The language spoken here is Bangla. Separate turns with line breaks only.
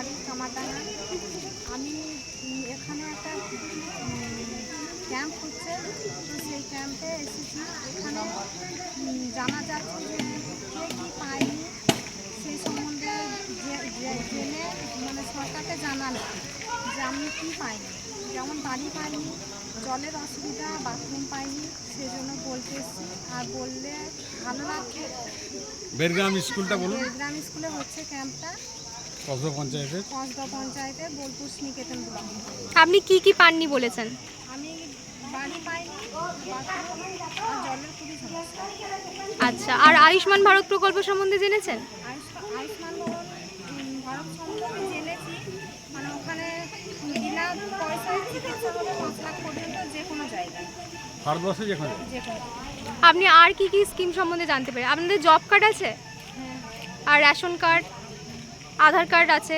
বাড়ি কামারডাঙ্গা। আমি এখানে একটা ক্যাম্প হচ্ছে, তো সেই ক্যাম্পে এসেছি। এখানে জানা যাচ্ছে যে কে কী পায়নি সেই সম্বন্ধে জেনে মানে সরকারকে জানানো যে আমি কী পাইনি, যেমন বাড়ি পাইনি, জলের অসুবিধা, বাথরুম পাইনি, সেজন্য বলতে এসেছি। আর বললে ভালো লাগবে।
বেরগ্রাম স্কুলটা বলুন।
বেরগ্রাম স্কুলে হচ্ছে ক্যাম্পটা,
কসবা
পঞ্চায়েতের বোলপুর নিকেতন ব্লক।
আপনি কি কি পাননি বলেছেন?
আমি বাড়ি পাইনি, বাথরুম আর জলের খুবই সমস্যা।
আচ্ছা, আর আয়ুষ্মান ভারত প্রকল্প সম্বন্ধে জেনেছেন?
আয়ুষ্মান ভারত সম্বন্ধে জেনেছি, মানে ওখানে বিনা পয়সায় চিকিৎসা হবে 5 লাখ পর্যন্ত যে কোনো জায়গায়,
ভারতবর্ষে যেখানে।
আপনি আর কি কি স্কিম সম্বন্ধে জানতে পারেন? আপনাদের জব কার্ড আছে?
হ্যাঁ,
আর রেশন কার্ড, আধার কার্ড আছে?